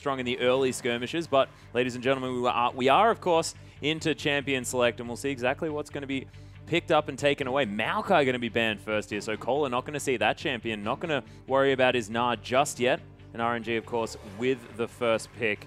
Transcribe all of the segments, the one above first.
strong in the early skirmishes. But, ladies and gentlemen, we are of course, into Champion Select, and we'll see exactly what's going to be picked up and taken away. Maokai going to be banned first here, so Kohler not going to see that champion, not going to worry about his Gnar just yet. And RNG, of course, with the first pick,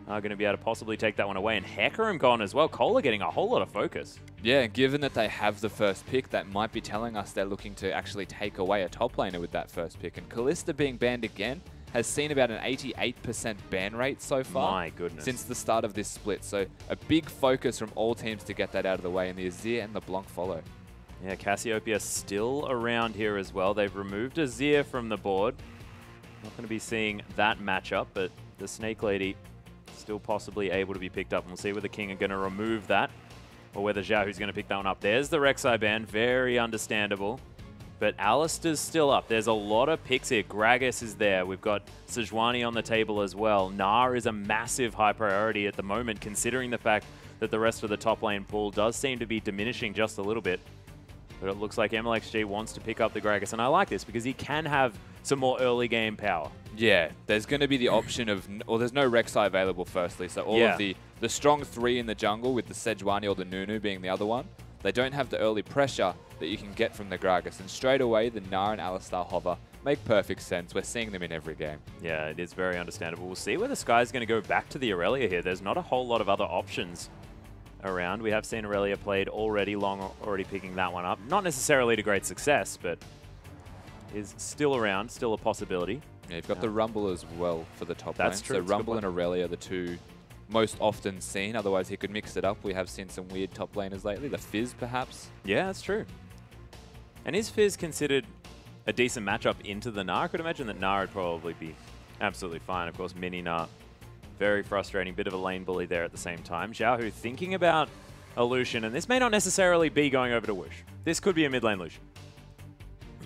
are going to be able to possibly take that one away. And Hecarim gone as well. Kohler getting a whole lot of focus. Yeah, given that they have the first pick, that might be telling us they're looking to actually take away a top laner with that first pick. And Kalista being banned again has seen about an 88% ban rate so far. My goodness. Since the start of this split. So a big focus from all teams to get that out of the way. And the Azir and the Blanc follow. Yeah, Cassiopeia still around here as well. They've removed Azir from the board. Not going to be seeing that matchup, but the Snake Lady still possibly able to be picked up. And we'll see whether King are going to remove that or whether Xiaohu's going to pick that one up. There's the Rek'Sai ban. Very understandable. But Alistair's still up. There's a lot of picks here. Gragas is there. We've got Sejuani on the table as well. Gnar is a massive high priority at the moment, considering the fact that the rest of the top lane pool does seem to be diminishing just a little bit. But it looks like MLXG wants to pick up the Gragas. And I like this because he can have some more early game power. Yeah, there's going to be the option of, or there's no Rek'Sai available firstly, so all of the strong three in the jungle with the Sejuani or the Nunu being the other one, they don't have the early pressure that you can get from the Gragas. And straight away, the Gnar and Alistar hover make perfect sense. We're seeing them in every game. Yeah, it is very understandable. We'll see where the Sky's going to go back to the Aurelia here. There's not a whole lot of other options around. We have seen Aurelia played already, Long already picking that one up. Not necessarily to great success, but is still around, still a possibility. Yeah, you've got the Rumble as well for the top lane. That's true. So Rumble and Aurelia are the two most often seen. Otherwise, he could mix it up. We have seen some weird top laners lately. The Fizz, perhaps. Yeah, that's true. And is Fizz considered a decent matchup into the Gnar? I could imagine that Gnar would probably be absolutely fine. Of course, Mini Gnar, very frustrating. Bit of a lane bully there at the same time. Xiaohu thinking about a Lucian, and this may not necessarily be going over to Whoosh. This could be a mid lane Lucian.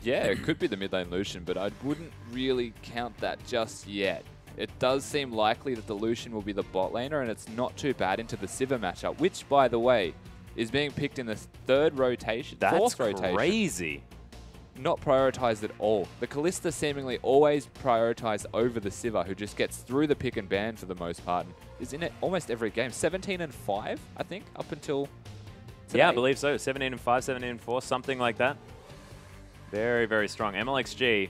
Yeah, it could be the mid lane Lucian, but I wouldn't really count that just yet. It does seem likely that the Lucian will be the bot laner, and it's not too bad into the Sivir matchup, which, by the way, is being picked in the fourth rotation. That's crazy. Not prioritized at all. The Kalista seemingly always prioritized over the Sivir, who just gets through the pick and ban for the most part, and is in it almost every game. 17 and 5, I think, up until today. Yeah, I believe so. 17 and 5, 17 and 4, something like that. Very, very strong. MLXG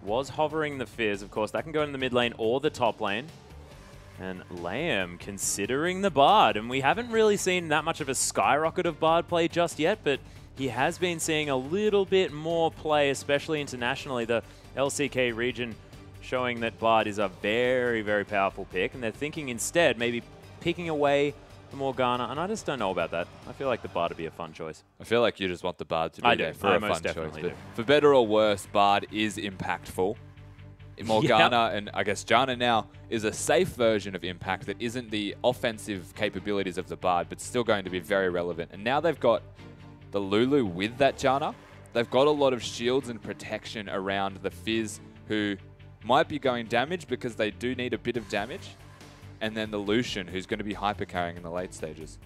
was hovering the Fizz. Of course, that can go in the mid lane or the top lane. And Liam considering the Bard. And we haven't really seen that much of a skyrocket of Bard play just yet, but he has been seeing a little bit more play, especially internationally. The LCK region showing that Bard is a very, very powerful pick. And they're thinking instead maybe picking away Morgana, and I just don't know about that. I feel like the Bard would be a fun choice. I feel like you just want the Bard to be there for a fun choice. But for better or worse, Bard is impactful. Morgana and I guess Janna now is a safe version of impact that isn't the offensive capabilities of the Bard, but still going to be very relevant. And now they've got the Lulu with that Janna. They've got a lot of shields and protection around the Fizz, who might be going damage because they do need a bit of damage. And then the Lucian, who's going to be hyper-carrying in the late stages.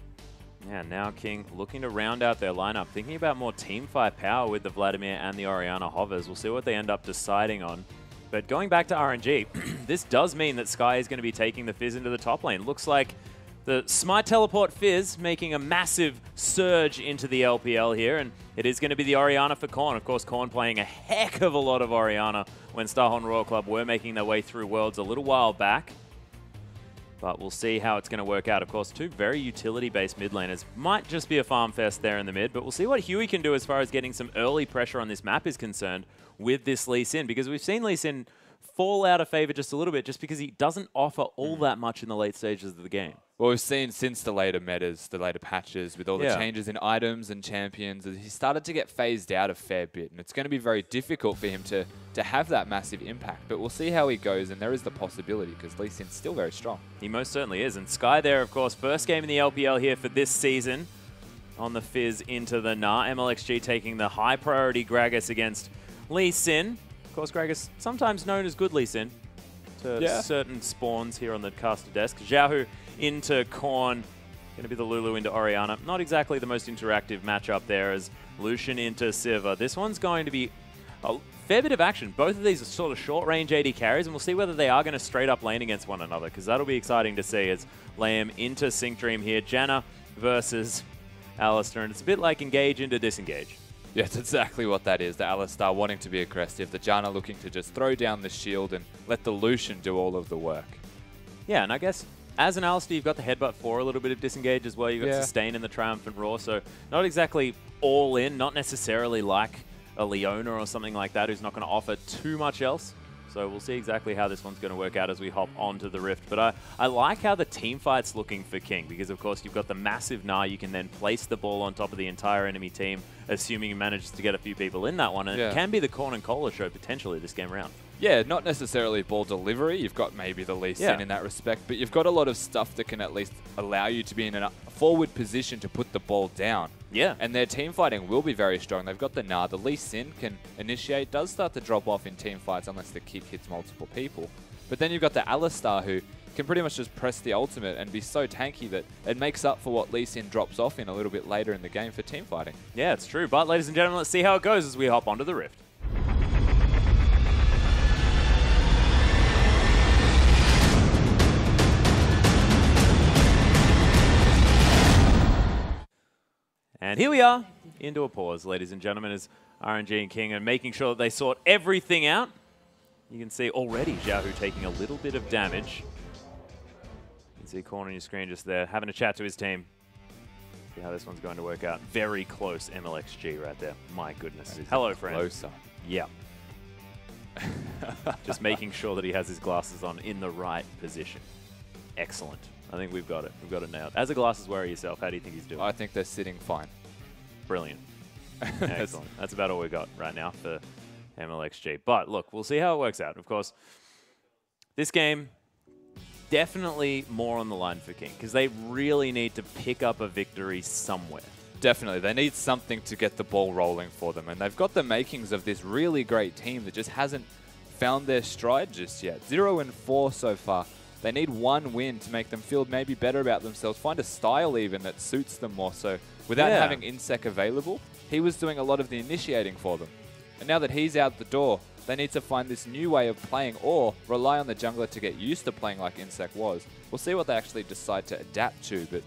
Yeah, now King looking to round out their lineup, thinking about more teamfight power with the Vladimir and the Orianna hovers. We'll see what they end up deciding on. But going back to RNG, this does mean that Sky is going to be taking the Fizz into the top lane. Looks like the Smite Teleport Fizz making a massive surge into the LPL here, and it is going to be the Orianna for Korn. Of course, Korn playing a heck of a lot of Orianna when Starhorn Royal Club were making their way through Worlds a little while back. But we'll see how it's going to work out. Of course, two very utility-based mid laners. Might just be a farm fest there in the mid, but we'll see what Huey can do as far as getting some early pressure on this map is concerned with this Lee Sin, because we've seen Lee Sin fall out of favor just a little bit just because he doesn't offer all that much in the late stages of the game. Well, we've seen since the later metas, the later patches, with all the changes in items and champions, he started to get phased out a fair bit, and it's going to be very difficult for him to have that massive impact. But we'll see how he goes, and there is the possibility, because Lee Sin's still very strong. He most certainly is. And Sky there, of course, first game in the LPL here for this season on the Fizz into the Gnar. MLXG taking the high priority Gragas against Lee Sin. Of course, Gragas, sometimes known as good Lee Sin to certain spawns here on the caster desk. Xiaohu into Korn. Going to be the Lulu into Orianna. Not exactly the most interactive matchup there as Lucian into Sivir. This one's going to be a fair bit of action. Both of these are sort of short-range AD carries, and we'll see whether they are going to straight up lane against one another, because that'll be exciting to see as Liam into Sync Dream here. Janna versus Alistar, and it's a bit like engage into disengage. Yeah, it's exactly what that is. The Alistar wanting to be aggressive, the Janna looking to just throw down the shield and let the Lucian do all of the work. Yeah, and I guess as an Alistar, you've got the headbutt for a little bit of disengage as well. You've got sustain in the Triumphant Roar, so not exactly all in, not necessarily like a Leona or something like that who's not going to offer too much else. So we'll see exactly how this one's going to work out as we hop onto the Rift. But I like how the team fight's looking for King, because of course you've got the massive Gnar. You can then place the ball on top of the entire enemy team, assuming he manages to get a few people in that one. And it can be the Corn and Cola show potentially this game around. Yeah, not necessarily ball delivery. You've got maybe the Lee Sin in that respect, but you've got a lot of stuff that can at least allow you to be in a forward position to put the ball down. Yeah. And their team fighting will be very strong. They've got the Gnar. The Lee Sin can initiate, does start to drop off in team fights unless the kick hits multiple people. But then you've got the Alistar who can pretty much just press the ultimate and be so tanky that it makes up for what Lee Sin drops off in a little bit later in the game for team fighting. Yeah, it's true. But ladies and gentlemen, let's see how it goes as we hop onto the Rift. And here we are, into a pause, ladies and gentlemen, as RNG and King are making sure that they sort everything out. You can see already Xiaohu taking a little bit of damage. You can see Corn on your screen just there, having a chat to his team. See how this one's going to work out. Very close MLXG right there. My goodness. Hello, friend. Closer. Yeah. Just making sure that he has his glasses on in the right position. Excellent. I think we've got it. We've got it nailed. As a glasses wearer yourself, how do you think he's doing? I think they're sitting fine. Brilliant. Excellent. That's about all we got right now for MLXG. But look, we'll see how it works out. Of course, this game, definitely more on the line for King, because they really need to pick up a victory somewhere. Definitely. They need something to get the ball rolling for them. And they've got the makings of this really great team that just hasn't found their stride just yet. 0-4 so far. They need one win to make them feel maybe better about themselves, find a style even that suits them more so. Without having Insec available, he was doing a lot of the initiating for them. And now that he's out the door, they need to find this new way of playing or rely on the jungler to get used to playing like Insec was. We'll see what they actually decide to adapt to, but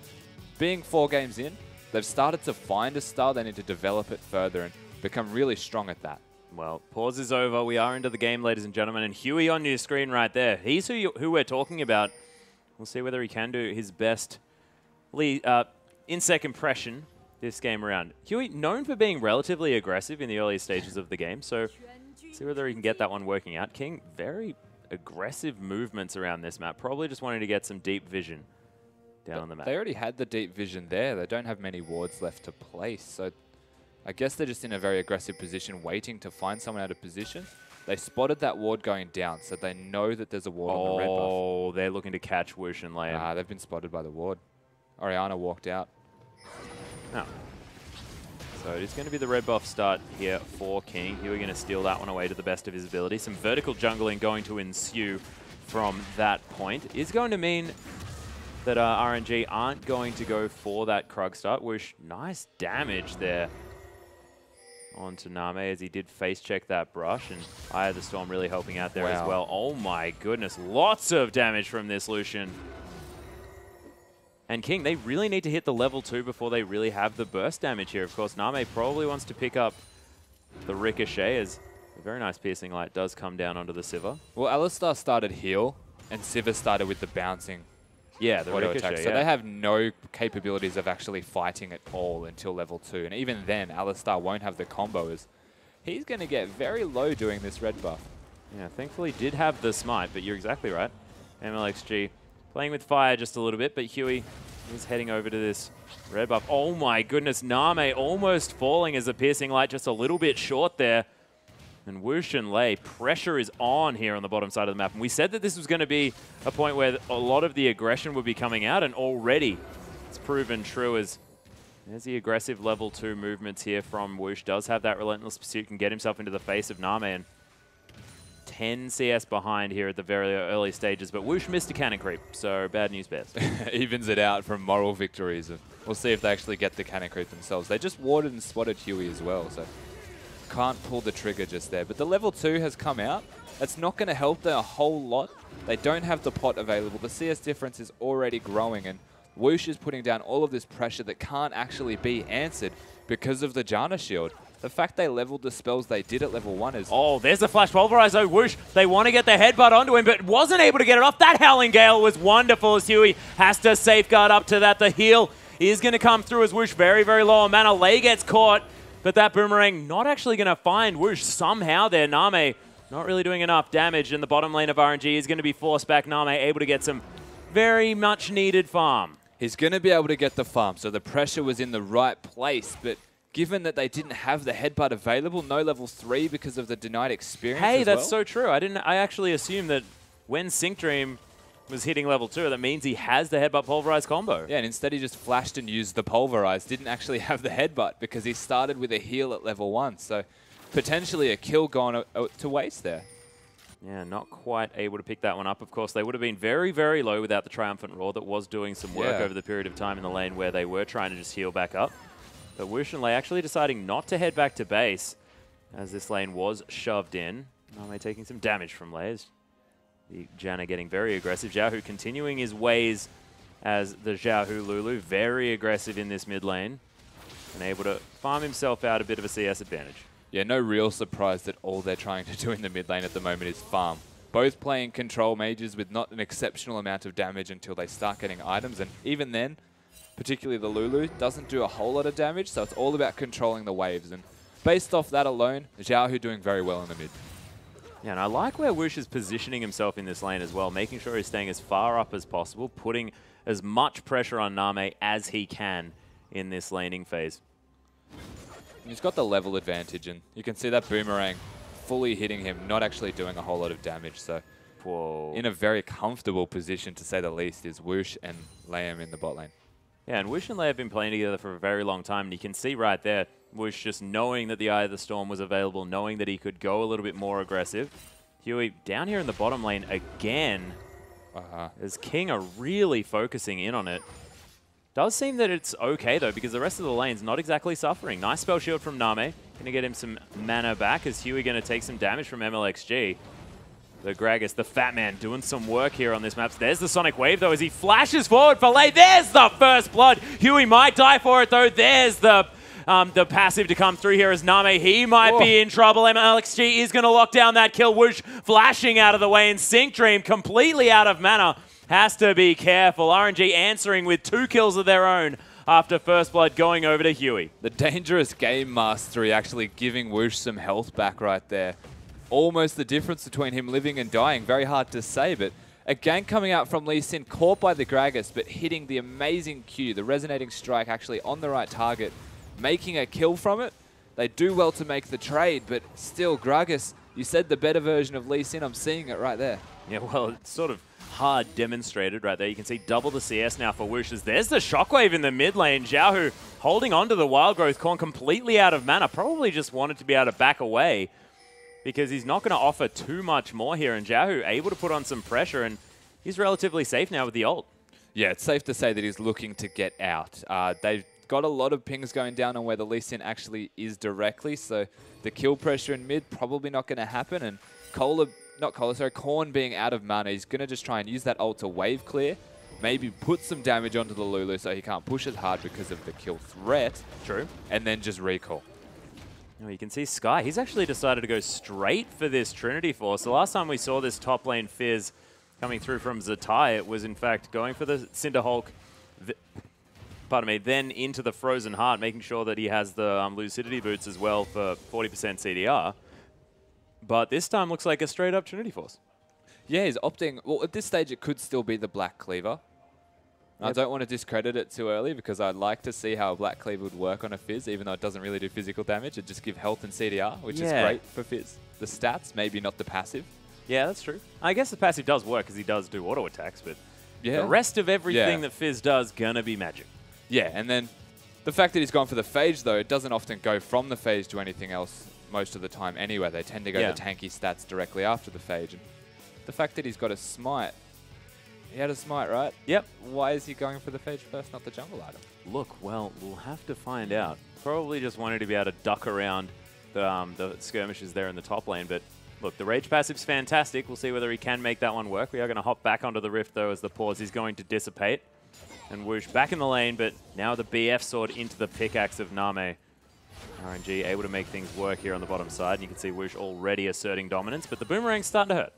being 4 games in, they've started to find a style. They need to develop it further and become really strong at that. Well, pause is over. We are into the game, ladies and gentlemen. And Huey on your screen right there. He's who we're talking about. We'll see whether he can do his best Insec impression this game around. Huey, known for being relatively aggressive in the early stages of the game, so see whether he can get that one working out. King, very aggressive movements around this map. Probably just wanting to get some deep vision down on the map. They already had the deep vision there. They don't have many wards left to place, so I guess they're just in a very aggressive position, waiting to find someone out of position. They spotted that ward going down, so they know that there's a ward on the red buff. Oh, they're looking to catch Whoosh and Liam. Ah, they've been spotted by the ward. Orianna walked out. Oh. So it is going to be the red buff start here for King. Here we're going to steal that one away to the best of his ability. Some vertical jungling going to ensue from that point. Is going to mean that RNG aren't going to go for that Krug start. Whoosh, nice damage there onto Name as he did face check that brush, and Eye of the Storm really helping out there as well. Oh my goodness, lots of damage from this Lucian. And King, they really need to hit the level 2 before they really have the burst damage here. Of course, Name probably wants to pick up the Ricochet as a very nice piercing light does come down onto the Sivir. Well, Alistar started heal, and Sivir started with the bouncing. Yeah, the Ricochet, attack. So they have no capabilities of actually fighting at all until level 2. And even then, Alistar won't have the combo as he's going to get very low doing this red buff. Yeah, thankfully did have the smite, but you're exactly right. MLXG playing with fire just a little bit, but Huey is heading over to this red buff. Oh my goodness, Name almost falling as a piercing light, just a little bit short there. And Whoosh and Lei, pressure is on here on the bottom side of the map. And we said that this was going to be a point where a lot of the aggression would be coming out, and already it's proven true as there's the aggressive level 2 movements here from Whoosh. Does have that relentless pursuit, can get himself into the face of Name, and 10 CS behind here at the very early stages. But Whoosh missed a cannon creep, so bad news bears. Evens it out from moral victories. We'll see if they actually get the cannon creep themselves. They just warded and spotted Huey as well, so can't pull the trigger just there. But the level 2 has come out. That's not going to help them a whole lot. They don't have the pot available. The CS difference is already growing, and Whoosh is putting down all of this pressure that can't actually be answered because of the Janna shield. The fact they leveled the spells they did at level 1 is... Oh, there's the Flash Pulverize though. Whoosh, they want to get the headbutt onto him, but wasn't able to get it off. That Howling Gale was wonderful as Huey has to safeguard up to that. The heal is going to come through as Whoosh very, very low on mana. Lei gets caught, but that Boomerang not actually going to find Whoosh somehow there. Name not really doing enough damage, and the bottom lane of RNG is going to be forced back. Name able to get some very much needed farm. He's going to be able to get the farm, so the pressure was in the right place, but given that they didn't have the headbutt available, no level 3 because of the denied experience Hey, as that's well. so true. I actually assumed that when Sync Dream was hitting level 2, that means he has the headbutt pulverize combo. Yeah, and instead he just flashed and used the pulverize, didn't actually have the headbutt because he started with a heal at level 1. So potentially a kill gone to waste there. Yeah, not quite able to pick that one up. Of course, they would have been very, very low without the Triumphant Roar that was doing some work over the period of time in the lane where they were trying to just heal back up. But Whoosh and Lei actually deciding not to head back to base as this lane was shoved in. Name taking some damage from Lei. The Janna getting very aggressive. Xiaohu continuing his ways as the Xiaohu Lulu. Very aggressive in this mid lane. And able to farm himself out a bit of a CS advantage. Yeah, no real surprise that all they're trying to do in the mid lane at the moment is farm. Both playing control mages with not an exceptional amount of damage until they start getting items. And even then, particularly the Lulu, doesn't do a whole lot of damage, so it's all about controlling the waves. And based off that alone, Xiaohu doing very well in the mid. Yeah, and I like where Whoosh is positioning himself in this lane as well, making sure he's staying as far up as possible, putting as much pressure on Name as he can in this laning phase. He's got the level advantage, and you can see that Boomerang fully hitting him, not actually doing a whole lot of damage. So Whoa. in a very comfortable position, to say the least, is Whoosh and Liam in the bot lane. Yeah, and Whoosh and Lei have been playing together for a very long time, and you can see right there, Whoosh just knowing that the Eye of the Storm was available, knowing that he could go a little bit more aggressive. Huey down here in the bottom lane again, as King are really focusing in on it. Does seem that it's okay, though, because the rest of the lane's not exactly suffering. Nice spell shield from Name. Going to get him some mana back, as Huey going to take some damage from MLXG. The Gragas, the Fat Man, doing some work here on this map. There's the Sonic Wave, though, as he flashes forward for Lei. There's the first blood. Huey might die for it, though. There's the passive to come through here as Name. He might be in trouble. MLXG is going to lock down that kill. Whoosh flashing out of the way, and Sync Dream completely out of mana. Has to be careful. RNG answering with 2 kills of their own after first blood going over to Huey. The dangerous game mastery actually giving Whoosh some health back right there. Almost the difference between him living and dying. Very hard to say, but a gank coming out from Lee Sin, caught by the Gragas, but hitting the amazing Q, the resonating strike actually on the right target, making a kill from it. They do well to make the trade, but still, Gragas, you said the better version of Lee Sin. I'm seeing it right there. Yeah, well, it's sort of hard demonstrated right there. You can see double the CS now for Whoosh. There's the Shockwave in the mid lane. Xiaohu holding on to the Wild Growth Corn, completely out of mana. Probably just wanted to be able to back away, because he's not going to offer too much more here. And Xiaohu able to put on some pressure, and he's relatively safe now with the ult. Yeah, it's safe to say that he's looking to get out. They've got a lot of pings going down on where the Lee Sin actually is directly, so the kill pressure in mid probably not going to happen. And Corn being out of mana, he's going to just try and use that ult to wave clear, maybe put some damage onto the Lulu so he can't push as hard because of the kill threat. True. And then just recall. You can see Sky, he's actually decided to go straight for this Trinity Force. The last time we saw this top lane Fizz coming through from Zatai, it was in fact going for the Cinderhulk, then into the Frozen Heart, making sure that he has the Lucidity Boots as well for 40% CDR. But this time looks like a straight up Trinity Force. Yeah, he's opting, well, at this stage it could still be the Black Cleaver. Yep. I don't want to discredit it too early, because I'd like to see how a Black Cleaver would work on a Fizz, even though it doesn't really do physical damage. It just gives health and CDR, which is great for Fizz. The stats, maybe not the passive. Yeah, that's true. I guess the passive does work, because he does do auto attacks, but the rest of everything that Fizz does, gonna be magic. Yeah, and then the fact that he's gone for the Phage, though, it doesn't often go from the Phage to anything else most of the time anyway. They tend to go to tanky stats directly after the Phage. And the fact that he's got a Smite, he had a Smite, right? Yep. Why is he going for the Phage first, not the jungle item? Look, well, we'll have to find out. Probably just wanted to be able to duck around the skirmishes there in the top lane. But look, the Rage passive's fantastic. We'll see whether he can make that one work. We are going to hop back onto the Rift, though, as the pause is going to dissipate. And Whoosh back in the lane, but now the BF sword into the pickaxe of Name. RNG able to make things work here on the bottom side. And you can see Whoosh already asserting dominance, but the boomerang's starting to hurt.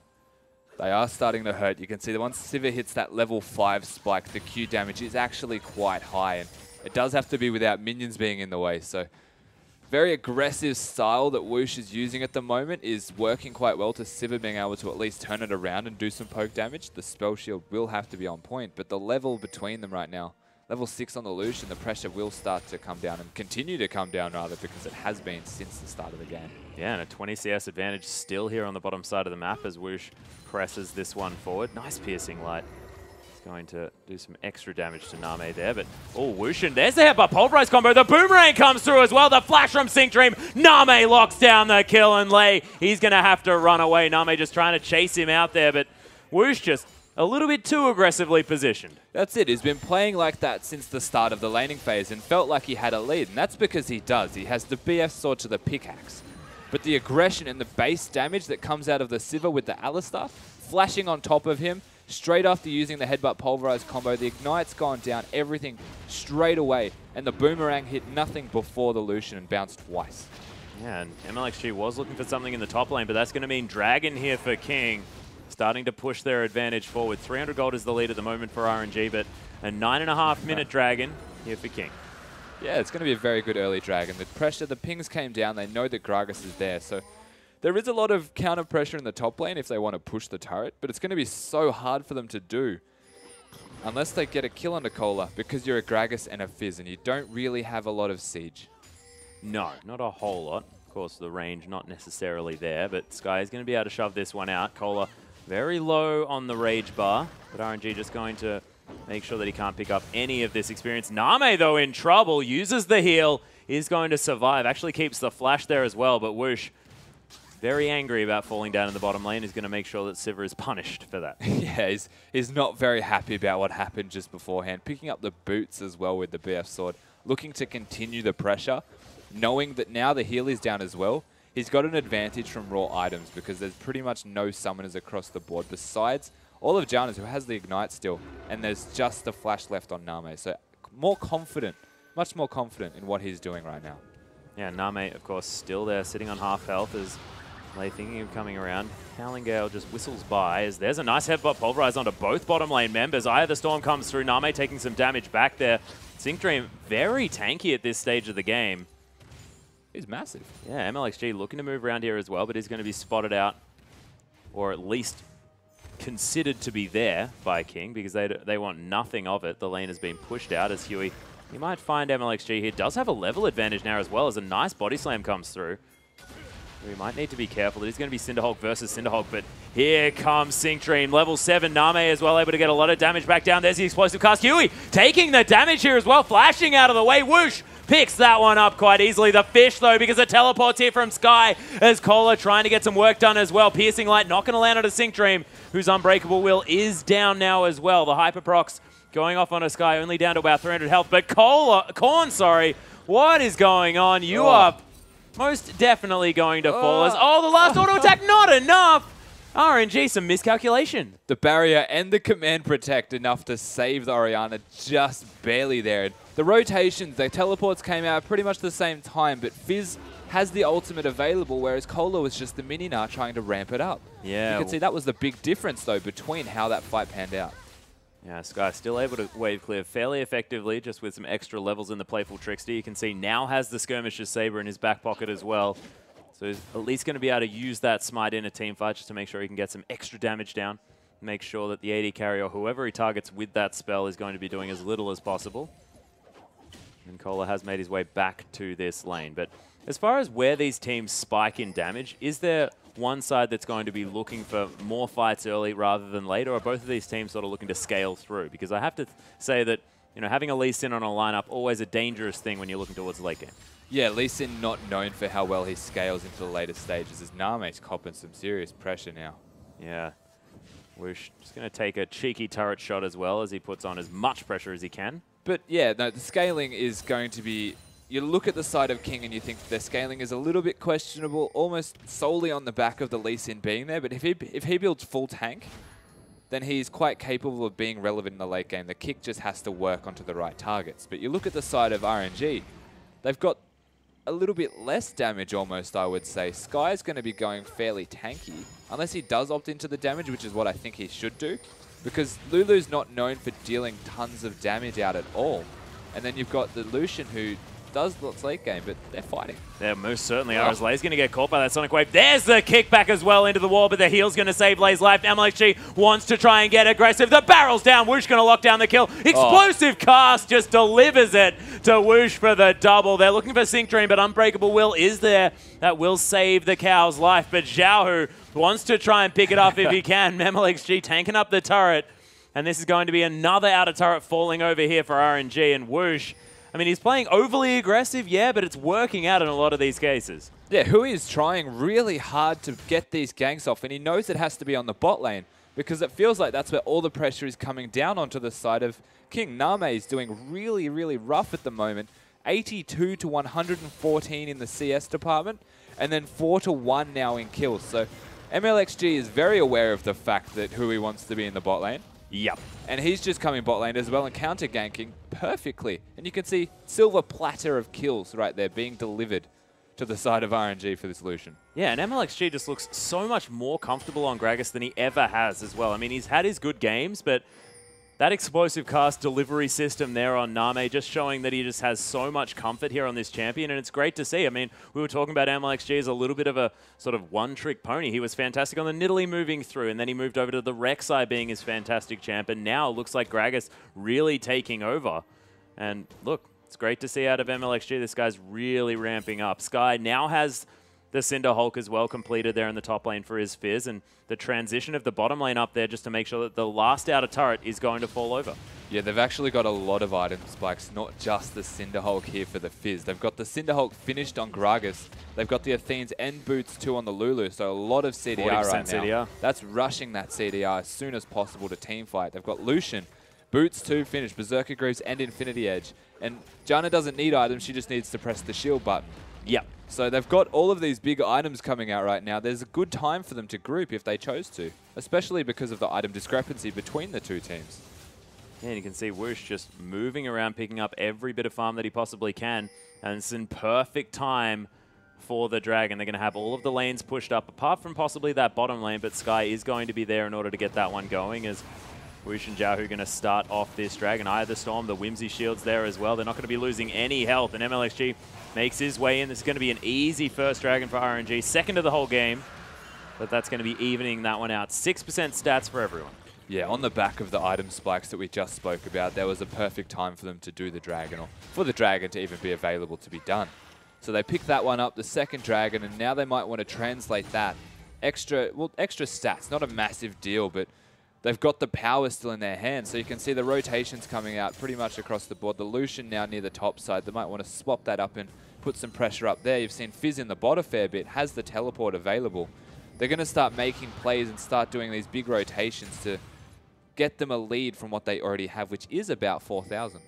They are starting to hurt. You can see that once Sivir hits that level 5 spike, the Q damage is actually quite high. And it does have to be without minions being in the way. So very aggressive style that Whoosh is using at the moment is working quite well to Sivir being able to at least turn it around and do some poke damage. The spell shield will have to be on point, but the level between them right now, level 6 on the Lucian, the pressure will start to come down and continue to come down rather, because it has been since the start of the game. Yeah, and a 20 CS advantage still here on the bottom side of the map as Whoosh presses this one forward. Nice piercing light. Going to do some extra damage to Name there, but oh, Whoosh, and there's the headbutt pulverize combo. The boomerang comes through as well. The flash from Sync Dream. Name locks down the kill, and Lei, he's going to have to run away. Name just trying to chase him out there, but Whoosh just a little bit too aggressively positioned. That's it. He's been playing like that since the start of the laning phase and felt like he had a lead, and that's because he does. He has the BF sword to the pickaxe. But the aggression and the base damage that comes out of the Sivir with the Alistar, flashing on top of him, straight after using the headbutt pulverize combo, the Ignite's gone down, everything straight away, and the boomerang hit nothing before the Lucian and bounced twice. Yeah, and MLXG was looking for something in the top lane, but that's going to mean Dragon here for King, starting to push their advantage forward. 300 gold is the lead at the moment for RNG, but a 9.5-minute Dragon here for King. Yeah, it's going to be a very good early Dragon. The pressure, the pings came down, they know that Gragas is there, so there is a lot of counter pressure in the top lane if they want to push the turret, but it's going to be so hard for them to do unless they get a kill on Cola, because you're a Gragas and a Fizz and you don't really have a lot of siege. No, not a whole lot. Of course, the range not necessarily there, but Sky is going to be able to shove this one out. Cola very low on the rage bar, but RNG just going to make sure that he can't pick up any of this experience. Name, though, in trouble, uses the heal, is going to survive. Actually keeps the flash there as well, but Whoosh, very angry about falling down in the bottom lane, is going to make sure that Sivir is punished for that. Yeah, he's not very happy about what happened just beforehand. Picking up the boots as well with the BF sword, looking to continue the pressure, knowing that now the heal is down as well. He's got an advantage from raw items because there's pretty much no summoners across the board besides all of Janus, who has the Ignite still, and there's just the flash left on Name. So more confident, much more confident in what he's doing right now. Yeah, Name, of course, still there, sitting on half health as Lei thinking of coming around. Howling Gale just whistles by as there's a nice headbutt pulverize onto both bottom lane members. Eye of the Storm comes through. Name taking some damage back there. Sync Dream very tanky at this stage of the game. He's massive. Yeah, MLXG looking to move around here as well, but he's going to be spotted out, or at least considered to be there by King, because they want nothing of it. The lane has been pushed out as Huey. He might find MLXG here. Does have a level advantage now as well, as a nice body slam comes through. We might need to be careful. It is going to be Cinderhulk versus Cinderhulk, but here comes Sync Dream. Level 7, Name as well, able to get a lot of damage back down. There's the explosive cast. Huey taking the damage here as well, flashing out of the way. Whoosh picks that one up quite easily. The fish, though, because it teleports here from Sky, as Cola trying to get some work done as well. Piercing Light not going to land on a Sync Dream, whose Unbreakable Will is down now as well. The Hyperprocs going off on a Sky, only down to about 300 health. But Korn, what is going on? You are most definitely going to fall as... Oh, the last auto attack, not enough! RNG, some miscalculation. The barrier and the command protect enough to save the Orianna, just barely there. The rotations, the teleports came out pretty much the same time, but Fizz has the ultimate available, whereas Cola was just the Mininar trying to ramp it up. Yeah. You can see that was the big difference, though, between how that fight panned out. Yeah, Sky still able to wave clear fairly effectively, just with some extra levels in the Playful Trickster. You can see now has the Skirmisher Saber in his back pocket as well. So he's at least going to be able to use that Smite in a team fight just to make sure he can get some extra damage down. Make sure that the AD carry or whoever he targets with that spell is going to be doing as little as possible. And Cola has made his way back to this lane. But as far as where these teams spike in damage, is there one side that's going to be looking for more fights early rather than late, or are both of these teams sort of looking to scale through? Because I have to say that, you know, having a Lee Sin on a lineup, always a dangerous thing when you're looking towards the late game. Yeah, Lee Sin not known for how well he scales into the later stages, as Name's copping some serious pressure now. Yeah. Whoosh just going to take a cheeky turret shot as well, as he puts on as much pressure as he can. But yeah, no, the scaling is going to be, you look at the side of King and you think their scaling is a little bit questionable, almost solely on the back of the Lee Sin being there. But if he builds full tank, then he's quite capable of being relevant in the late game. The kick just has to work onto the right targets. But you look at the side of RNG, they've got a little bit less damage almost, I would say. Sky's going to be going fairly tanky, unless he does opt into the damage, which is what I think he should do, because Lulu's not known for dealing tons of damage out at all. And then you've got the Lucian, who does lots late game, but they're fighting. They most certainly are, as Lay's going to get caught by that Sonic Wave. There's the kickback as well into the wall, but the heal's going to save Lay's life. MLXG wants to try and get aggressive. The barrel's down. Whoosh going to lock down the kill. Explosive cast just delivers it to Whoosh for the double. They're looking for Sync Drain, but Unbreakable Will is there. That will save the cow's life, but Xiaohu wants to try and pick it up if he can. MLXG tanking up the turret, and this is going to be another outer turret falling over here for RNG, and Whoosh, I mean, he's playing overly aggressive, yeah, but it's working out in a lot of these cases. Yeah, Hui is trying really hard to get these ganks off, and he knows it has to be on the bot lane because it feels like that's where all the pressure is coming down onto the side of King. Name is doing really, really rough at the moment. 82 to 114 in the CS department, and then 4 to 1 now in kills. So MLXG is very aware of the fact that Hui wants to be in the bot lane. Yep. And he's just coming bot lane as well and counter-ganking perfectly. And you can see silver platter of kills right there being delivered to the side of RNG for this Lucian. Yeah, and MLXG just looks so much more comfortable on Gragas than he ever has as well. I mean, he's had his good games, but that explosive cast delivery system there on Name just showing that he just has so much comfort here on this champion, and it's great to see. I mean, we were talking about MLXG as a little bit of a sort of one-trick pony. He was fantastic on the Nidalee moving through, and then he moved over to the Rek'Sai being his fantastic champ, and now it looks like Gragas really taking over. And look, it's great to see out of MLXG. This guy's really ramping up. Sky now has the Cinder Hulk as well completed there in the top lane for his Fizz, and the transition of the bottom lane up there just to make sure that the last outer turret is going to fall over. Yeah, they've actually got a lot of item spikes, not just the Cinder Hulk here for the Fizz. They've got the Cinder Hulk finished on Gragas. They've got the Athenes and Boots too on the Lulu, so a lot of CDR right now. CDR. That's rushing that CDR as soon as possible to team fight. They've got Lucian, Boots too finished, Berserker Greaves and Infinity Edge. And Janna doesn't need items, she just needs to press the shield button. Yep. So they've got all of these big items coming out right now. There's a good time for them to group if they chose to, especially because of the item discrepancy between the two teams. Yeah, and you can see Whoosh just moving around, picking up every bit of farm that he possibly can, and it's in perfect time for the Dragon. They're going to have all of the lanes pushed up, apart from possibly that bottom lane, but Sky is going to be there in order to get that one going, as Whoosh and Xiaohu are going to start off this Dragon. Eye of the Storm, the Whimsy Shield's there as well. They're not going to be losing any health, and MLXG makes his way in. This is going to be an easy first Dragon for RNG. Second of the whole game, but that's going to be evening that one out. 6% stats for everyone. Yeah, on the back of the item spikes that we just spoke about, there was a perfect time for them to do the Dragon, or for the Dragon to even be available to be done. So they picked that one up, the second Dragon, and now they might want to translate that. Extra stats, not a massive deal, but they've got the power still in their hands, so you can see the rotations coming out pretty much across the board. The Lucian now near the top side, they might want to swap that up and put some pressure up there. You've seen Fizz in the bot a fair bit, has the teleport available. They're going to start making plays and start doing these big rotations to get them a lead from what they already have, which is about 4,000.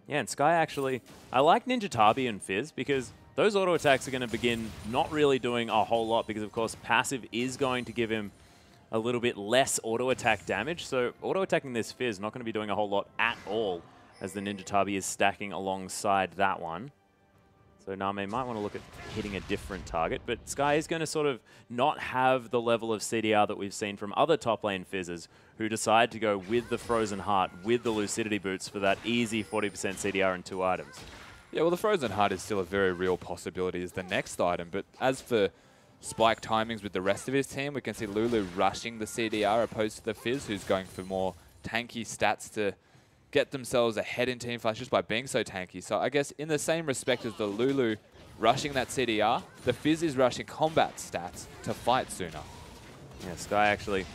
Yeah, and Sky actually, I like Ninja Tabi and Fizz because those auto attacks are going to begin not really doing a whole lot because, of course, passive is going to give him a little bit less auto attack damage. So auto attacking this Fizz not going to be doing a whole lot at all as the Ninja Tabi is stacking alongside that one. So Name might want to look at hitting a different target, but Sky is going to sort of not have the level of CDR that we've seen from other top lane Fizzes who decide to go with the Frozen Heart, with the Lucidity Boots for that easy 40% CDR and 2 items. Yeah, well, the Frozen Heart is still a very real possibility as the next item, but as for spike timings with the rest of his team, we can see Lulu rushing the CDR opposed to the Fizz, who's going for more tanky stats to get themselves ahead in teamfights just by being so tanky. So I guess in the same respect as the Lulu rushing that CDR, the Fizz is rushing combat stats to fight sooner. Yeah, Sky actually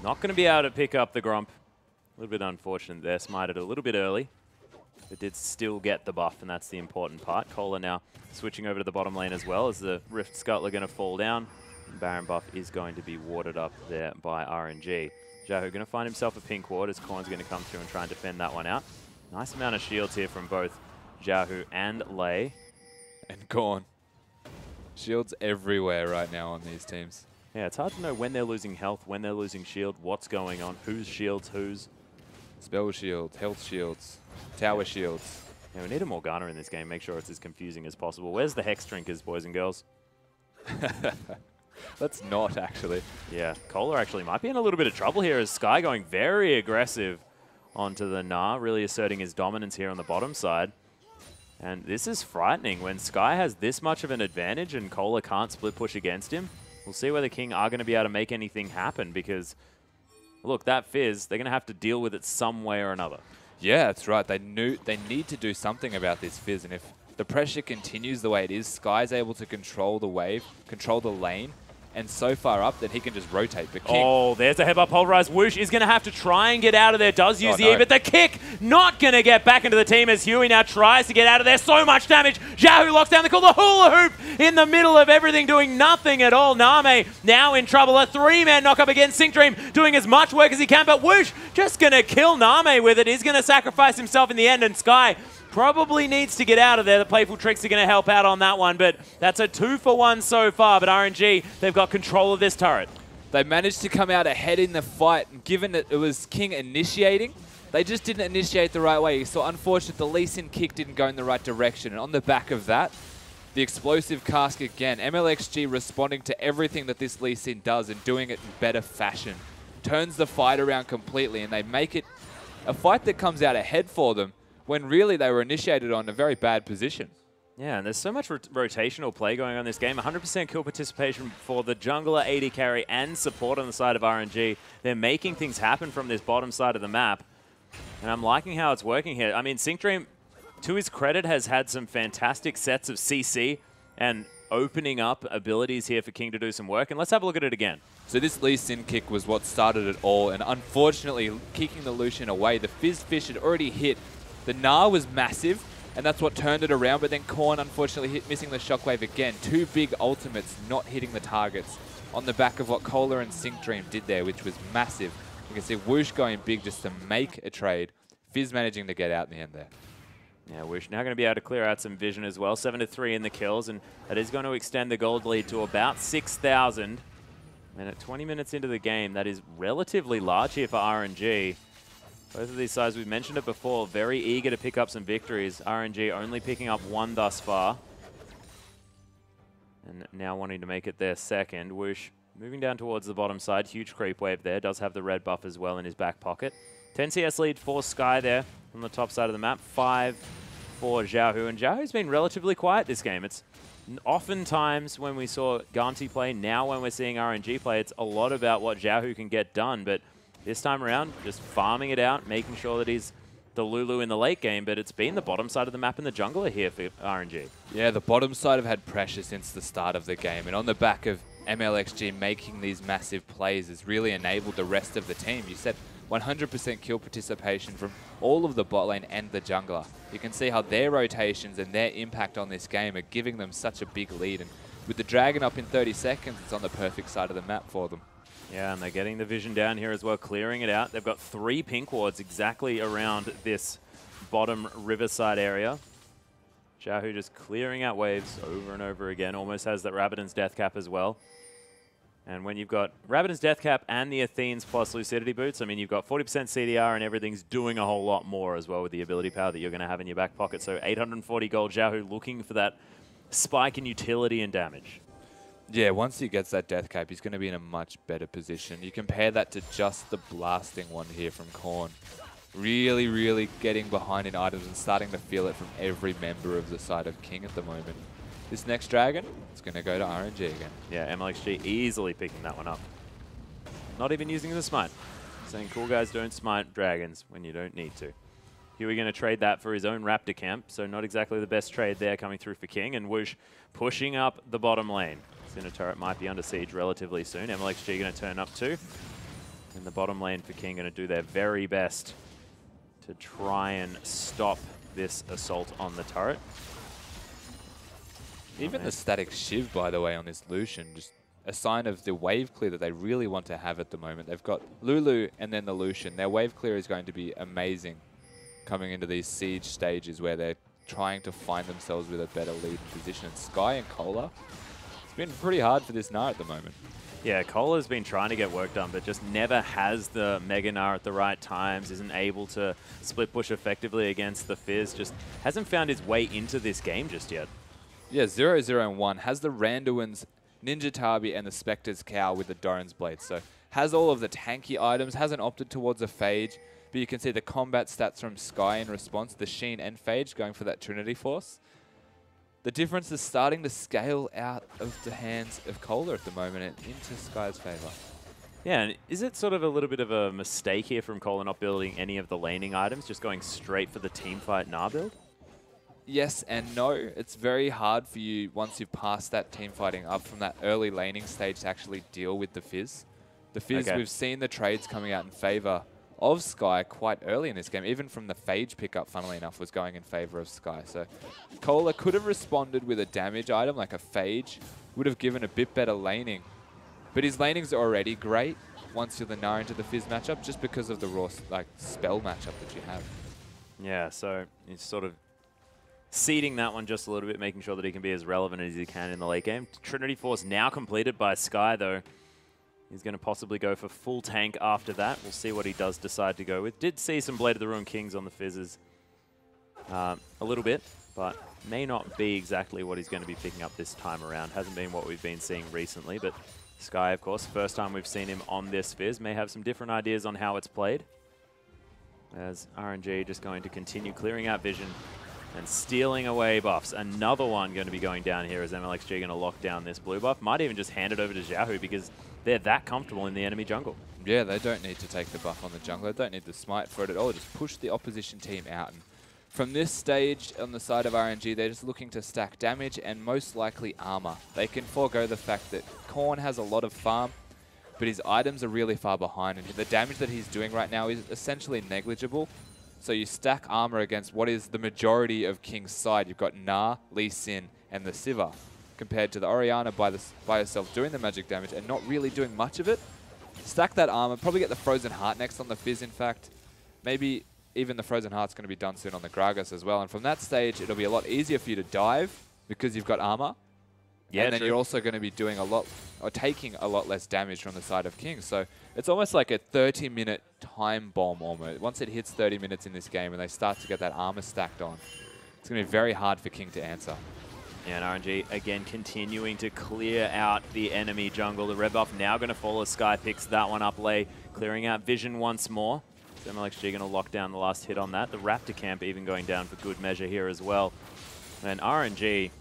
not going to be able to pick up the Gromp. A little bit unfortunate there, smited a little bit early, but did still get the buff, and that's the important part. Kohler now switching over to the bottom lane as well, as the Rift Scuttle are going to fall down. And Baron buff is going to be warded up there by RNG. Xiaohu going to find himself a pink ward as Korn's going to come through and try and defend that one out. Nice amount of shields here from both Xiaohu and Lei. And gone. Shields everywhere right now on these teams. Yeah, it's hard to know when they're losing health, when they're losing shield, what's going on, whose shields, whose. Spell shields, health shields, tower shields. Yeah, we need a Morgana in this game, make sure it's as confusing as possible. Where's the Hex Drinkers, boys and girls? Let's not, actually. Yeah, Kohler actually might be in a little bit of trouble here as Sky going very aggressive onto the Nah, really asserting his dominance here on the bottom side. And this is frightening when Sky has this much of an advantage and Kohler can't split push against him. We'll see whether King are going to be able to make anything happen because, look, that Fizz, they're going to have to deal with it some way or another. Yeah, that's right. They need to do something about this Fizz, and if the pressure continues the way it is, Sky's able to control the wave, control the lane, and so far up that he can just rotate. But King, oh, there's a headbutt pulverized. Whoosh is going to have to try and get out of there. Does use the E, but the kick not going to get back into the team as Huey now tries to get out of there. So much damage. Xiaohu locks down the call. The hula hoop in the middle of everything, doing nothing at all. Name now in trouble. A three-man knock up against Sync Dream, doing as much work as he can, but Whoosh just going to kill Name with it. He's going to sacrifice himself in the end, and Sky probably needs to get out of there. The Playful Tricks are going to help out on that one, but that's a 2-for-1 so far. But RNG, they've got control of this turret. They managed to come out ahead in the fight, and given that it was King initiating, they just didn't initiate the right way. So unfortunate, the Lee Sin kick didn't go in the right direction. And on the back of that, the explosive cask again. MLXG responding to everything that this Lee Sin does and doing it in better fashion. Turns the fight around completely, and they make it a fight that comes out ahead for them, when really they were initiated on a very bad position. Yeah, and there's so much rotational play going on in this game. 100% kill participation for the jungler, AD carry, and support on the side of RNG. They're making things happen from this bottom side of the map, and I'm liking how it's working here. I mean, Sync Dream, to his credit, has had some fantastic sets of CC and opening up abilities here for King to do some work, and let's have a look at it again. So this Lee Sin kick was what started it all, and unfortunately, kicking the Lucian away, the Fizz Fish had already hit. The Gnar was massive, and that's what turned it around, but then Korn unfortunately missing the shockwave again. Two big ultimates not hitting the targets on the back of what Kohler and Sync Dream did there, which was massive. You can see Whoosh going big just to make a trade. Fizz managing to get out in the end there. Yeah, Whoosh now going to be able to clear out some vision as well. 7-3 in the kills, and that is going to extend the gold lead to about 6,000. And at 20 minutes into the game, that is relatively large here for RNG. Both of these sides, we've mentioned it before, very eager to pick up some victories. RNG only picking up one thus far. And now wanting to make it their second. Whoosh moving down towards the bottom side. Huge creep wave there. Does have the red buff as well in his back pocket. 10 CS lead for Sky there on the top side of the map. 5 for Xiaohu. And Xiaohu's been relatively quiet this game. It's oftentimes when we saw Ganti play, now when we're seeing RNG play, it's a lot about what Xiaohu can get done. But this time around, just farming it out, making sure that he's the Lulu in the late game, but it's been the bottom side of the map and the jungler here for RNG. Yeah, the bottom side have had pressure since the start of the game, and on the back of MLXG making these massive plays has really enabled the rest of the team. You said 100% kill participation from all of the bot lane and the jungler. You can see how their rotations and their impact on this game are giving them such a big lead, and with the Dragon up in 30 seconds, it's on the perfect side of the map for them. Yeah, and they're getting the vision down here as well, clearing it out. They've got 3 pink wards exactly around this bottom riverside area. Xiaohu just clearing out waves over and over again. Almost has that Rabbidan's Death Cap as well. And when you've got Rabbidan's Death Cap and the Athene's plus Lucidity Boots, I mean, you've got 40% CDR and everything's doing a whole lot more as well with the ability power that you're going to have in your back pocket. So 840 gold, Xiaohu looking for that spike in utility and damage. Yeah, once he gets that death cap, he's going to be in a much better position. You compare that to just the blasting one here from Korn. Really, really getting behind in items and starting to feel it from every member of the side of King at the moment. This next Dragon, it's going to go to RNG again. Yeah, MLXG easily picking that one up. Not even using the smite. Saying cool guys don't smite dragons when you don't need to. Huey going to trade that for his own Raptor camp, so not exactly the best trade there coming through for King. And Whoosh pushing up the bottom lane. Center turret might be under siege relatively soon. MLXG going to turn up too. And the bottom lane for King going to do their very best to try and stop this assault on the turret. Even the static Shiv, by the way, on this Lucian, just a sign of the wave clear that they really want to have at the moment. They've got Lulu and then the Lucian. Their wave clear is going to be amazing coming into these siege stages where they're trying to find themselves with a better lead position. And Sky and Cola, it's been pretty hard for this Gnar at the moment. Yeah, Cola's been trying to get work done, but just never has the Mega Gnar at the right times, isn't able to split push effectively against the Fizz, just hasn't found his way into this game just yet. Yeah, 0-0 and 1 has the Randuin's Ninja Tabi and the Spectre's Cow with the Doran's Blade. So has all of the tanky items, hasn't opted towards a Phage, but you can see the combat stats from Sky in response, the Sheen and Phage going for that Trinity Force. The difference is starting to scale out of the hands of Cola at the moment and into Sky's favor. Yeah, and is it sort of a little bit of a mistake here from Cola not building any of the laning items, just going straight for the teamfight Gnar build? Yes and no. It's very hard for you, once you've passed that team fighting up from that early laning stage, to actually deal with the Fizz. The Fizz, we've seen the trades coming out in favor of Sky quite early in this game. Even from the Phage pickup, funnily enough, was going in favor of Sky. So Cola could have responded with a damage item like a Phage, would have given a bit better laning. But his lanings are already great once you're the Gnar into the Fizz matchup, just because of the raw spell matchup that you have. Yeah, so he's sort of seeding that one just a little bit, making sure that he can be as relevant as he can in the late game. Trinity Force now completed by Sky, though. He's going to possibly go for full tank after that. We'll see what he does decide to go with. Did see some Blade of the Ruined Kings on the Fizzes a little bit, but may not be exactly what he's going to be picking up this time around. Hasn't been what we've been seeing recently, but Sky, of course, first time we've seen him on this Fizz, may have some different ideas on how it's played. As RNG just going to continue clearing out vision and stealing away buffs. Another one going to be going down here as MLXG going to lock down this blue buff. Might even just hand it over to Xiaohu because they're that comfortable in the enemy jungle. Yeah, they don't need to take the buff on the jungle. They don't need the smite for it at all. Just push the opposition team out. And from this stage on the side of RNG, they're just looking to stack damage and most likely armor. They can forego the fact that Korn has a lot of farm, but his items are really far behind. And the damage that he's doing right now is essentially negligible. So you stack armor against what is the majority of King's side. You've got Gnar, Lee Sin, and the Sivir, compared to the Orianna by herself doing the magic damage and not really doing much of it. Stack that armor, probably get the Frozen Heart next on the Fizz, in fact. Maybe even the Frozen Heart's going to be done soon on the Gragas as well. And from that stage, it'll be a lot easier for you to dive because you've got armor. Yeah, and then you're also going to be doing a lot, or taking a lot less damage from the side of King. So it's almost like a 30-minute time bomb almost. Once it hits 30 minutes in this game and they start to get that armor stacked on, it's going to be very hard for King to answer. Yeah, and RNG, again, continuing to clear out the enemy jungle. The red buff now going to follow Sky, picks that one up late, clearing out vision once more. So MLXG going to lock down the last hit on that. The Raptor camp even going down for good measure here as well. And RNG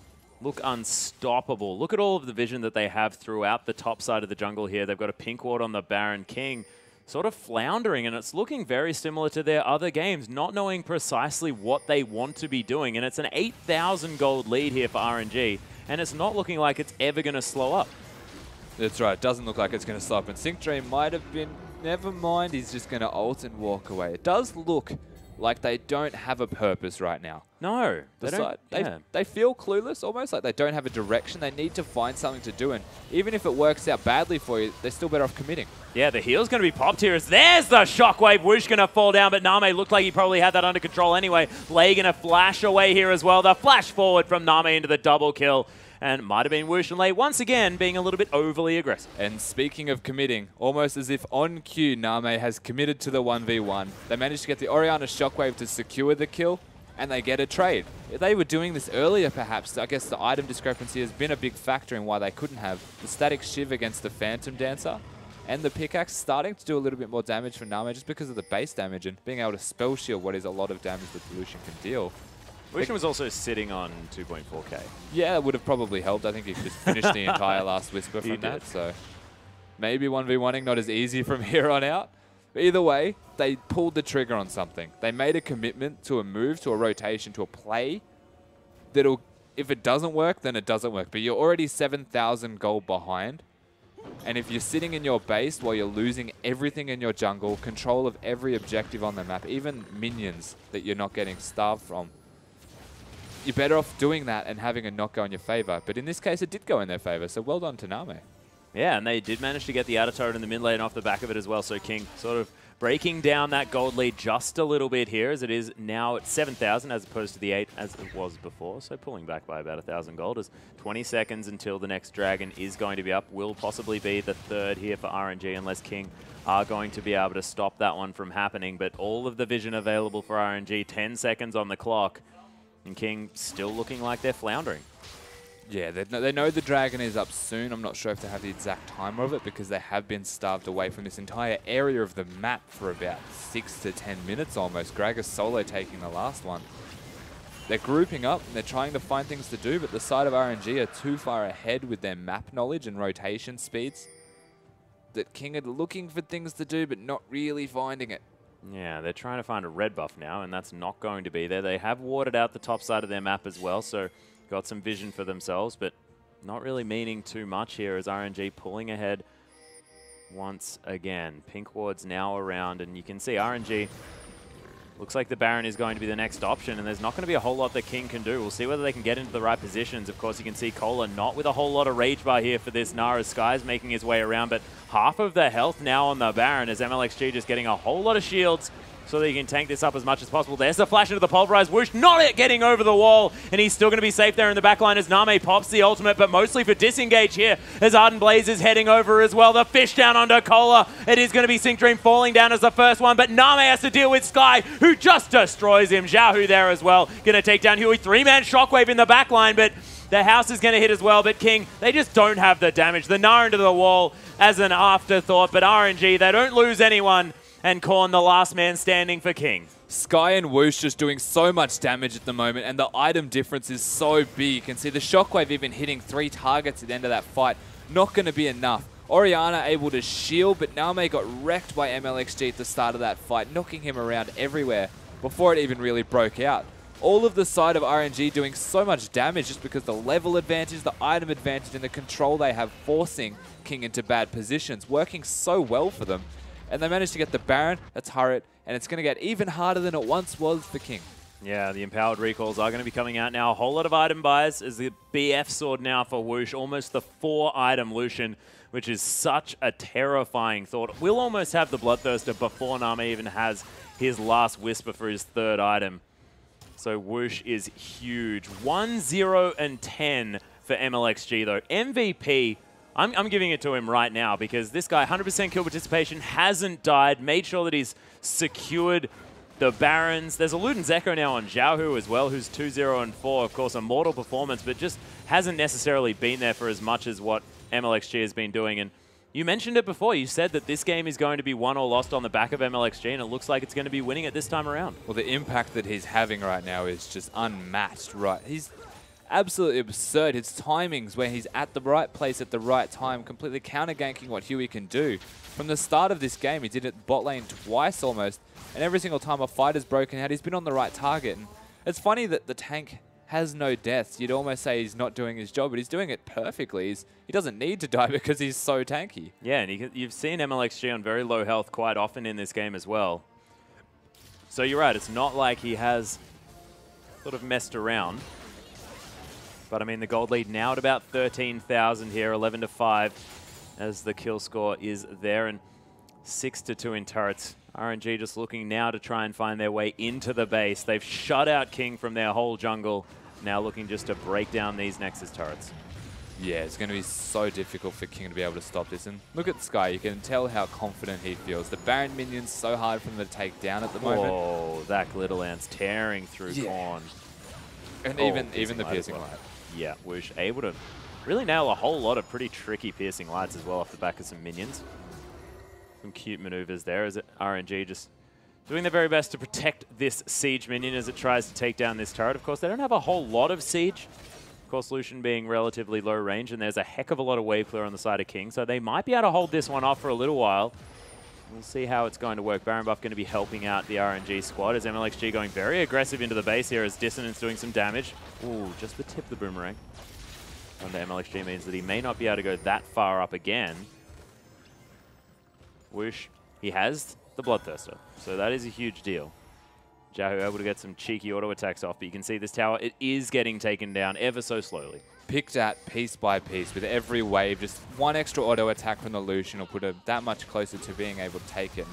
look unstoppable. Look at all of the vision that they have throughout the top side of the jungle here. They've got a pink ward on the Baron. King sort of floundering, and it's looking very similar to their other games, not knowing precisely what they want to be doing. And it's an 8,000 gold lead here for RNG, and it's not looking like it's ever going to slow up. That's right. It doesn't look like it's going to slow up. And Sync Dream might have been, never mind, he's just going to ult and walk away. It does look like they don't have a purpose right now. No. They feel clueless, almost like they don't have a direction. They need to find something to do, and even if it works out badly for you, they're still better off committing. Yeah, the heal's going to be popped here. There's the shockwave. Whoosh going to fall down, but Name looked like he probably had that under control anyway. Lei going to flash away here as well. The flash forward from Name into the double kill. And might have been Whoosh and Lei once again being a little bit overly aggressive. And speaking of committing, almost as if on cue, Name has committed to the 1v1. They managed to get the Orianna Shockwave to secure the kill, and they get a trade. If they were doing this earlier, perhaps, I guess the item discrepancy has been a big factor in why they couldn't have. The Static Shiv against the Phantom Dancer, and the Pickaxe starting to do a little bit more damage for Name just because of the base damage and being able to spell shield what is a lot of damage that Lucian can deal. Lucian was also sitting on 2.4k. Yeah, it would have probably helped. I think he just finished the entire last Whisper from that. So maybe 1v1ing not as easy from here on out. But either way, they pulled the trigger on something. They made a commitment to a move, to a rotation, to a play that'll, if it doesn't work, then it doesn't work. But you're already 7,000 gold behind. And if you're sitting in your base while you're losing everything in your jungle, control of every objective on the map, even minions that you're not getting starved from, you're better off doing that and having a not go in your favor. But in this case, it did go in their favor, so well done to Name. Yeah, and they did manage to get the outer turret in the mid lane off the back of it as well, so King sort of breaking down that gold lead just a little bit here, as it is now at 7,000 as opposed to the 8 as it was before. So pulling back by about 1,000 gold, as 20 seconds until the next dragon is going to be up. Will possibly be the third here for RNG, unless King are going to be able to stop that one from happening. But all of the vision available for RNG, 10 seconds on the clock, and King still looking like they're floundering. Yeah, they know the dragon is up soon. I'm not sure if they have the exact timer of it, because they have been starved away from this entire area of the map for about 6 to 10 minutes almost. Gragas solo taking the last one. They're grouping up and they're trying to find things to do, but the side of RNG are too far ahead with their map knowledge and rotation speeds that King are looking for things to do, but not really finding it. Yeah, they're trying to find a red buff now, and that's not going to be there. They have watered out the top side of their map as well, so got some vision for themselves, but not really meaning too much here, as RNG pulling ahead once again. Pink ward's now around, and you can see RNG looks like the Baron is going to be the next option, and there's not going to be a whole lot that King can do. We'll see whether they can get into the right positions. Of course, you can see Cola not with a whole lot of rage bar here for this Nara. Sky's making his way around, but half of the health now on the Baron, as MLXG just getting a whole lot of shields so that he can tank this up as much as possible. There's the flash into the pulverized whoosh, not it getting over the wall, and he's still going to be safe there in the backline as Name pops the ultimate, but mostly for disengage here as Ardent Blaze is heading over as well. The fish down onto Cola. It is going to be Sync Dream falling down as the first one, but Name has to deal with Sky, who just destroys him. Xiaohu there as well, going to take down Huey. 3-man shockwave in the backline, but the house is going to hit as well, but King, they just don't have the damage. The Nara into the wall as an afterthought, but RNG, they don't lose anyone, and Korn the last man standing for King. Sky and Whoosh just doing so much damage at the moment, and the item difference is so big. You can see the Shockwave even hitting 3 targets at the end of that fight. Not going to be enough. Orianna able to shield, but Name got wrecked by MLXG at the start of that fight, knocking him around everywhere before it even really broke out. All of the side of RNG doing so much damage just because the level advantage, the item advantage, and the control they have forcing King into bad positions, working so well for them. And they managed to get the Baron, a turret, and it's going to get even harder than it once was for King. Yeah, the empowered recalls are going to be coming out now. A whole lot of item buys as the BF sword now for Whoosh, almost the 4-item Lucian, which is such a terrifying thought. We'll almost have the Bloodthirster before Name even has his last Whisper for his 3rd item. So Whoosh is huge. 1-0-10 for MLXG though. MVP, I'm giving it to him right now, because this guy, 100% kill participation, hasn't died, made sure that he's secured the Barons. There's a Luden's Echo now on Xiaohu as well, who's 2-0-4, of course, a mortal performance, but just hasn't necessarily been there for as much as what MLXG has been doing. And you mentioned it before. You said that this game is going to be won or lost on the back of MLXG, and it looks like it's going to be winning it this time around. Well, the impact that he's having right now is just unmatched, right? He's absolutely absurd. His timings, where he's at the right place at the right time, completely counter-ganking what Huey can do. From the start of this game, he did it bot lane twice almost, and every single time a fighter's broken out, he's been on the right target. And it's funny that the tank has no deaths. You'd almost say he's not doing his job, but he's doing it perfectly. He doesn't need to die because he's so tanky. Yeah, and you've seen MLXG on very low health quite often in this game as well. So you're right, it's not like he has sort of messed around. But I mean, the gold lead now at about 13,000 here, 11-5, as the kill score is there, and 6-2 in turrets. RNG just looking now to try and find their way into the base. They've shut out King from their whole jungle, now looking just to break down these Nexus turrets. Yeah, it's going to be so difficult for King to be able to stop this. And look at Sky, you can tell how confident he feels. The Baron minion's so hard for him to take down at the moment. Oh, that Glitterlance tearing through Korn. And even the Piercing Light. Yeah, Whoosh able to really nail a whole lot of pretty tricky Piercing Lights as well off the back of some minions. Some cute maneuvers there as RNG just doing their very best to protect this Siege minion as it tries to take down this turret. Of course, they don't have a whole lot of Siege. Of course, Lucian being relatively low range, and there's a heck of a lot of wave clear on the side of King, so they might be able to hold this one off for a little while. We'll see how it's going to work. Baron Buff going to be helping out the RNG squad as MLXG going very aggressive into the base here as Dissonance doing some damage. Ooh, just the tip of the boomerang. On the MLXG means that he may not be able to go that far up again. Whoosh, he has the Bloodthirster, so that is a huge deal. Xiaohu able to get some cheeky auto attacks off, but you can see this tower, it is getting taken down ever so slowly. Picked at piece by piece with every wave. Just one extra auto attack from the Lucian will put it that much closer to being able to take it.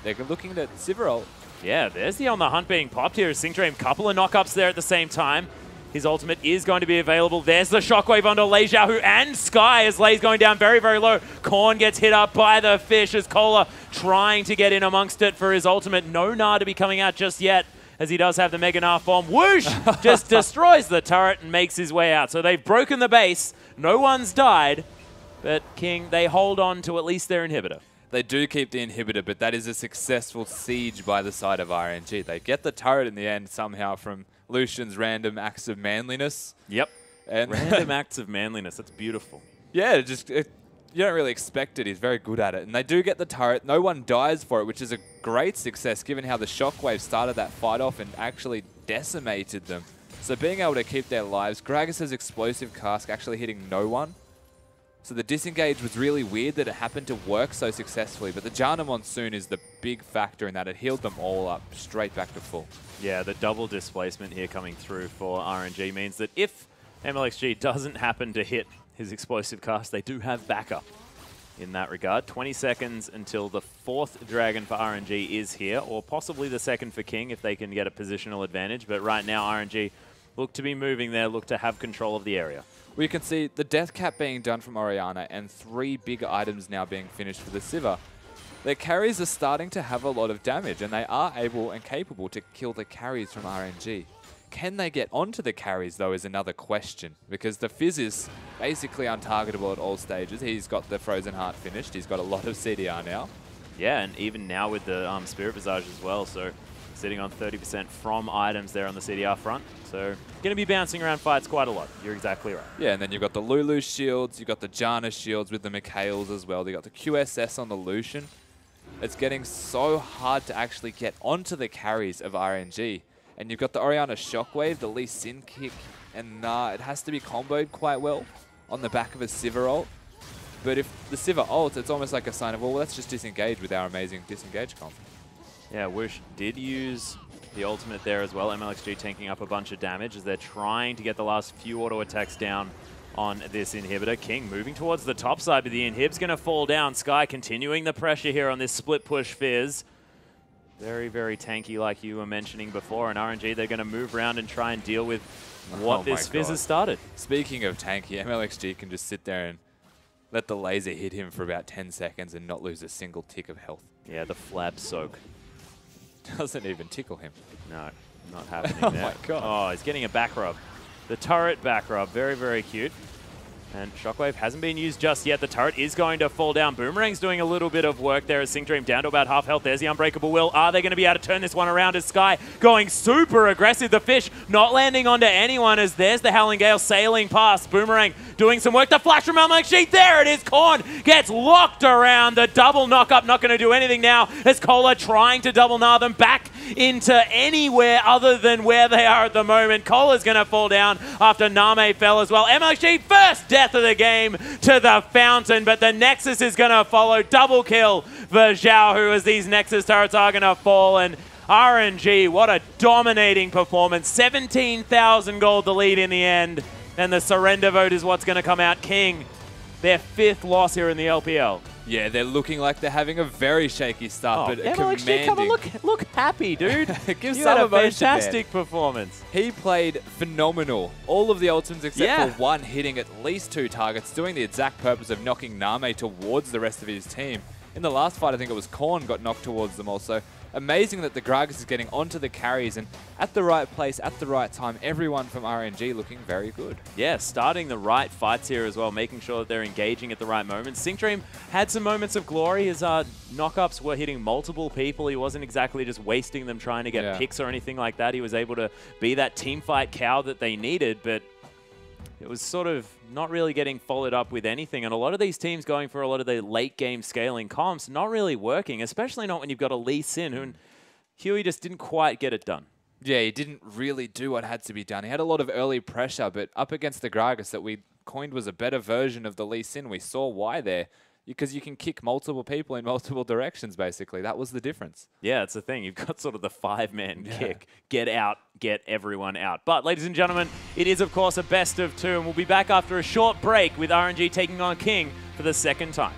They're looking at Sivarol. Yeah, there's the On the Hunt being popped here. Singdream, couple of knockups there at the same time. His ultimate is going to be available. There's the shockwave onto Lei Xiaohu and Sky as Lei's going down very, very low. Korn gets hit up by the fish as Cola trying to get in amongst it for his ultimate. No Na to be coming out just yet, as he does have the Mega Narf bomb. Whoosh! Just destroys the turret and makes his way out. So they've broken the base. No one's died. But King, they hold on to at least their inhibitor. They do keep the inhibitor, but that is a successful siege by the side of RNG. They get the turret in the end somehow from Lucian's random acts of manliness. Yep. And random acts of manliness. That's beautiful. Yeah, you don't really expect it. He's very good at it. And they do get the turret. No one dies for it, which is a great success given how the shockwave started that fight off and actually decimated them. So being able to keep their lives, Gragas' explosive cask actually hitting no one. So the disengage was really weird that it happened to work so successfully, but the Jana Monsoon is the big factor in that. It healed them all up straight back to full. Yeah, the double displacement here coming through for RNG means that if MLXG doesn't happen to hit his explosive cast, they do have backup in that regard. 20 seconds until the 4th dragon for RNG is here, or possibly the 2nd for King if they can get a positional advantage. But right now, RNG look to be moving there, look to have control of the area. We can see the death cap being done from Orianna and 3 big items now being finished for the Sivir. Their carries are starting to have a lot of damage, and they are able and capable to kill the carries from RNG. Can they get onto the carries, though, is another question, because the Fizz is basically untargetable at all stages. He's got the Frozen Heart finished. He's got a lot of CDR now. Yeah, and even now with the Spirit Visage as well, so sitting on 30% from items there on the CDR front. So going to be bouncing around fights quite a lot. You're exactly right. Yeah, and then you've got the Lulu shields, you've got the Janna shields with the Mikhails as well. You've got the QSS on the Lucian. It's getting so hard to actually get onto the carries of RNG. And you've got the Orianna Shockwave, the Lee Sin kick, and it has to be comboed quite well on the back of a Sivir ult. But if the Sivir ults, it's almost like a sign of, well, let's just disengage with our amazing disengage comp. Yeah, Wish did use the ultimate there as well. MLXG tanking up a bunch of damage as they're trying to get the last few auto attacks down on this inhibitor. King moving towards the top side, but the inhib's going to fall down. Sky continuing the pressure here on this split push Fizz. Very, very tanky like you were mentioning before. And RNG, they're going to move around and try and deal with what this Fizz has started. Speaking of tanky, MLXG can just sit there and let the laser hit him for about 10 seconds and not lose a single tick of health. Yeah, the flab soak. Doesn't even tickle him. No, not happening Oh there. my god. Oh, he's getting a back rub. The turret back rub, very, very cute. And Shockwave hasn't been used just yet. The turret is going to fall down. Boomerang's doing a little bit of work there as Singdream down to about half health. There's the Unbreakable Will. Are they going to be able to turn this one around as Sky going super aggressive? The fish not landing onto anyone as there's the Howling Gale sailing past. Boomerang doing some work. The flash from MLXG. There it is. Korn gets locked around. The double knock-up not going to do anything now as Cola trying to double gnaw them back into anywhere other than where they are at the moment. Cola's going to fall down after Name fell as well. MLXG first death of the game to the fountain, but the Nexus is going to follow. Double kill for Xiaohu as these Nexus turrets are going to fall. And RNG, what a dominating performance. 17,000 gold the lead in the end. And the surrender vote is what's going to come out. King, their 5th loss here in the LPL. Yeah, they're looking like they're having a very shaky start, but MLXG, come on, look happy, dude. Give you some had a emotion, fantastic man. performance. He played phenomenal. All of the ultimates except for one hitting at least 2 targets, doing the exact purpose of knocking Name towards the rest of his team. In the last fight, I think it was Korn got knocked towards them also. Amazing that the Gragas is getting onto the carries and at the right place, at the right time. Everyone from RNG looking very good. Yeah, starting the right fights here as well, making sure that they're engaging at the right moments. Singdream had some moments of glory. His knockups were hitting multiple people. He wasn't exactly just wasting them trying to get picks or anything like that. He was able to be that team fight cow that they needed, but it was sort of not really getting followed up with anything. And a lot of these teams going for a lot of the late game scaling comps, not really working, especially not when you've got a Lee Sin, who Huey just didn't quite get it done. Yeah, he didn't really do what had to be done. He had a lot of early pressure, but up against the Gragas that we coined was a better version of the Lee Sin, we saw why there. Because you can kick multiple people in multiple directions, basically. That was the difference. Yeah, it's the thing. You've got sort of the 5-man kick. Get out, get everyone out. But, ladies and gentlemen, it is, of course, a best of 2, and we'll be back after a short break with RNG taking on King for the 2nd time.